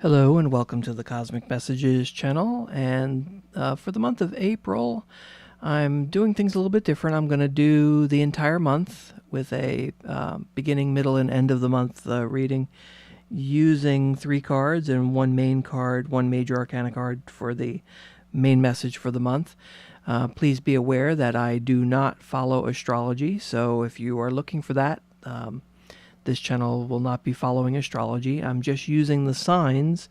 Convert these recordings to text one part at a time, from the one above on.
Hello and welcome to the Cosmic Messages channel. And for the month of April, I'm doing things a little bit different. I'm going to do the entire month with a beginning, middle, and end of the month reading using 3 cards and one main card, one major arcana card for the main message for the month. Please be aware that I do not follow astrology, so if you are looking for that, this channel will not be following astrology. I'm just using the signs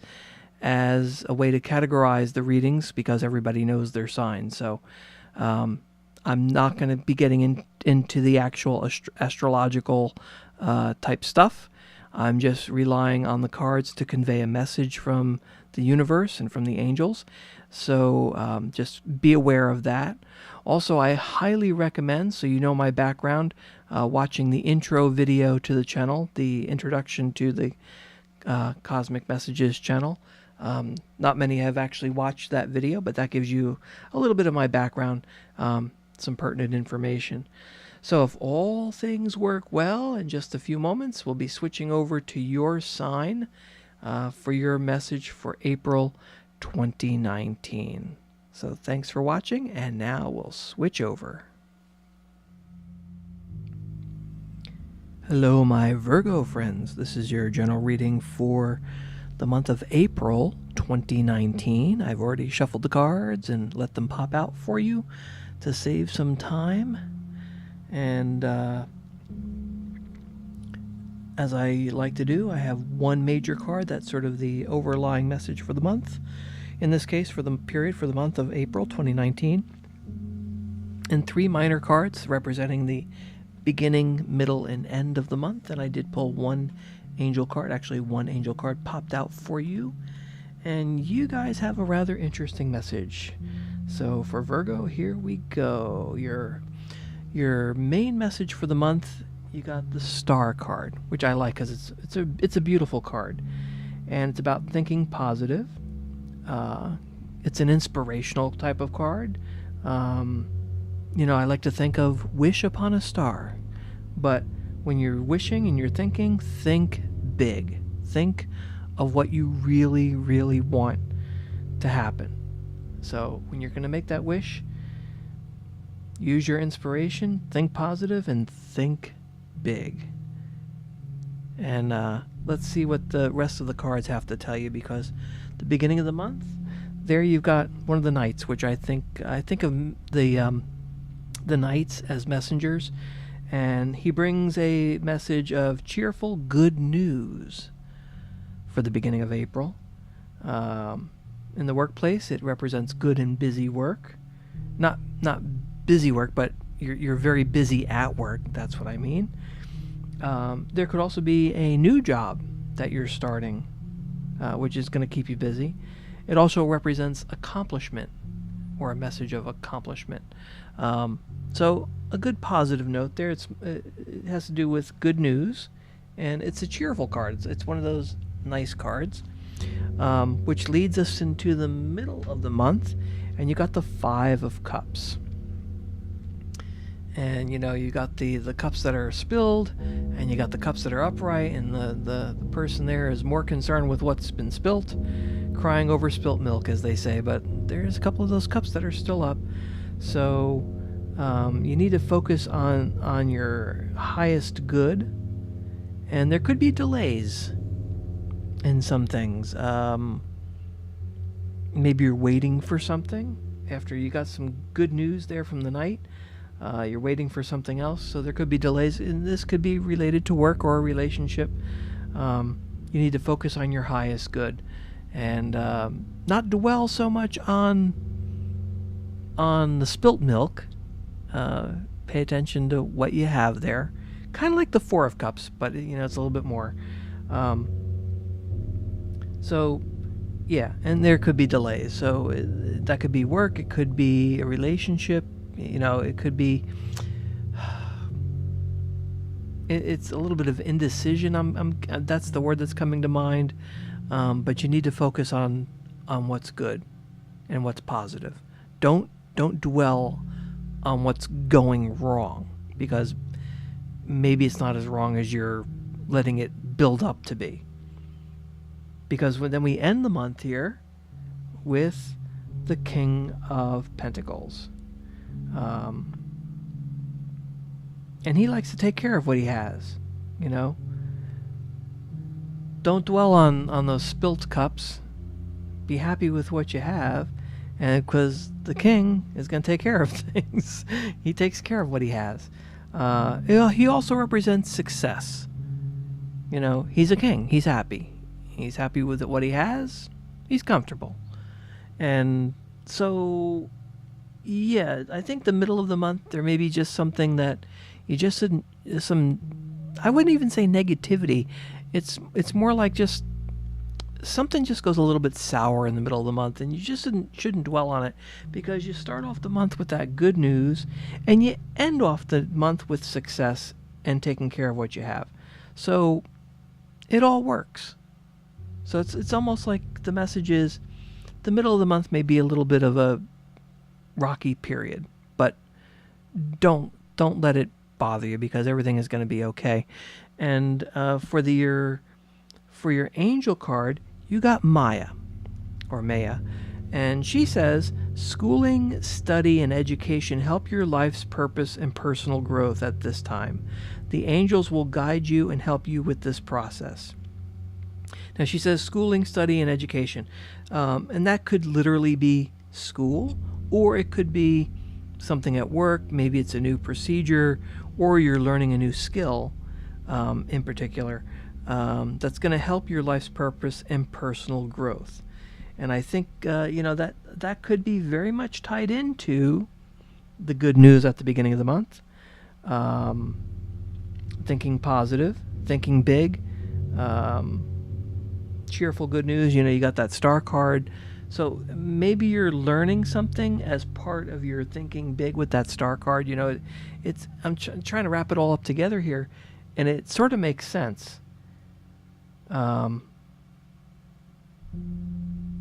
as a way to categorize the readings because everybody knows their signs. So I'm not going to be getting into the actual astrological type stuff. I'm just relying on the cards to convey a message from the universe and from the angels. So just be aware of that. Also, I highly recommend, so you know my background, watching the intro video to the channel, the introduction to the Cosmic Messages channel. Not many have actually watched that video, but that gives you a little bit of my background, some pertinent information. So if all things work well, in just a few moments, we'll be switching over to your sign for your message for April 2019. So thanks for watching, and now we'll switch over. Hello, my Virgo friends. This is your general reading for the month of April 2019. I've already shuffled the cards and let them pop out for you to save some time. And as I like to do, I have one major card that's sort of the overlying message for the month. In this case, for the period for the month of April 2019. And 3 minor cards representing the beginning, middle, and end of the month. And I did pull one angel card. Actually, one angel card popped out for you. And you guys have a rather interesting message. So for Virgo, here we go. Your main message for the month, you got the Star card, which I like because it's a beautiful card. And it's about thinking positive. It's an inspirational type of card. I like to think of wish upon a star. But when you're wishing and you're thinking, think big. Think of what you really, really want to happen. So when you're going to make that wish, use your inspiration, think positive, and think big. And let's see what the rest of the cards have to tell you, because the beginning of the month, there you've got one of the knights, which I think of the knights as messengers, and he brings a message of cheerful good news for the beginning of April. In the workplace, it represents good and busy work, not busy work, but you're very busy at work. That's what I mean. There could also be a new job that you're starting, which is going to keep you busy. It also represents accomplishment, or a message of accomplishment. So a good positive note there. It has to do with good news, and it's a cheerful card. It's one of those nice cards, which leads us into the middle of the month, and you got the 5 of Cups. And you got the cups that are spilled, and you got the cups that are upright, and the person there is more concerned with what's been spilt, crying over spilt milk, as they say. But there's a couple of those cups that are still up, so you need to focus on your highest good, and there could be delays in some things. Maybe you're waiting for something after you got some good news there from the night. You're waiting for something else, so there could be delays, and this could be related to work or a relationship. You need to focus on your highest good, and not dwell so much on the spilt milk. Pay attention to what you have there, kind of like the 4 of Cups, but it's a little bit more. So yeah, and there could be delays. So that could be work, it could be a relationship. It could be. It's a little bit of indecision. That's the word that's coming to mind. But you need to focus on what's good and what's positive. Don't dwell on what's going wrong, because maybe it's not as wrong as you're letting it build up to be. because then we end the month here with the King of Pentacles. And he likes to take care of what he has, you know. Don't dwell on those spilt cups. Be happy with what you have, and because the king is going to take care of things. He takes care of what he has. He also represents success. You know, he's a king. He's happy. He's happy with what he has. He's comfortable. And so, yeah, I think the middle of the month, there may be just something that you just didn't, I wouldn't even say negativity. It's more like just something just goes a little bit sour in the middle of the month, and you just shouldn't dwell on it, because you start off the month with that good news and you end off the month with success and taking care of what you have. So it all works. So it's almost like the message is the middle of the month may be a little bit of a rocky period, but don't let it bother you, because everything is going to be okay. And for your angel card, you got Maya, or Maya, and she says, schooling, study, and education help your life's purpose and personal growth at this time. The angels will guide you and help you with this process. Now she says schooling, study, and education, and that could literally be school, or it could be something at work. Maybe it's a new procedure, or you're learning a new skill in particular, that's going to help your life's purpose and personal growth. And I think that could be very much tied into the good news at the beginning of the month. Thinking positive, thinking big, cheerful good news. You got that star card. So maybe you're learning something as part of your thinking big with that star card. I'm trying to wrap it all up together here, and it sort of makes sense. And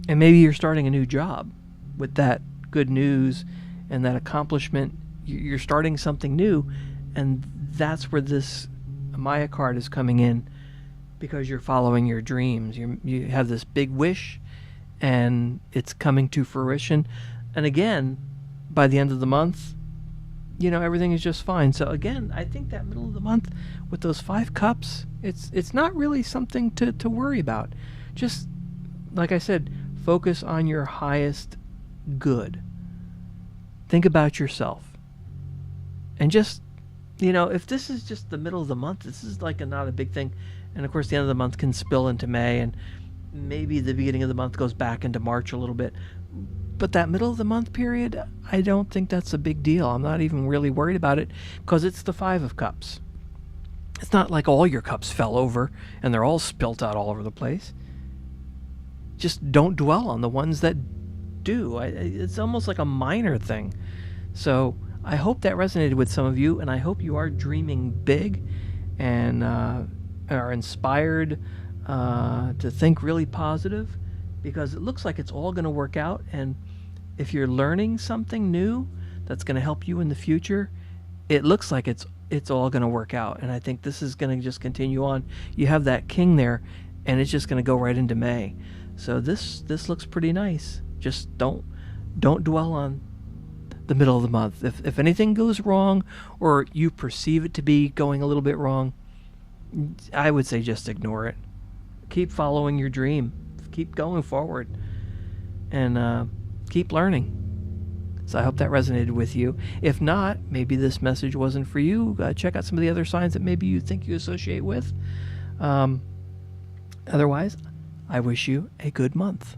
maybe you're starting a new job with that good news and that accomplishment. You're starting something new, and that's where this Maya card is coming in, because you're following your dreams. You have this big wish, and it's coming to fruition. And again, by the end of the month, everything is just fine. So again, I think that middle of the month with those 5 cups, it's not really something to worry about. Just like I said, focus on your highest good. Think about yourself. And just, if this is just the middle of the month, this is like not a big thing. And of course, the end of the month can spill into May, and maybe the beginning of the month goes back into March a little bit. But that middle of the month period, I don't think that's a big deal. I'm not even really worried about it, because it's the 5 of cups. It's not like all your cups fell over and they're all spilt out all over the place. Just don't dwell on the ones that do. It's almost like a minor thing. So I hope that resonated with some of you, and I hope you are dreaming big and are inspired to think really positive, because it looks like it's all going to work out. And if you're learning something new that's going to help you in the future, it looks like it's all going to work out. And I think this is going to just continue on. You have that king there, and it's just going to go right into May. So this looks pretty nice. Just don't dwell on the middle of the month. If anything goes wrong, or you perceive it to be going a little bit wrong, I would say just ignore it. Keep following your dream. Keep going forward, and keep learning. So I hope that resonated with you. If not, maybe this message wasn't for you. Check out some of the other signs that maybe you think you associate with. Otherwise, I wish you a good month.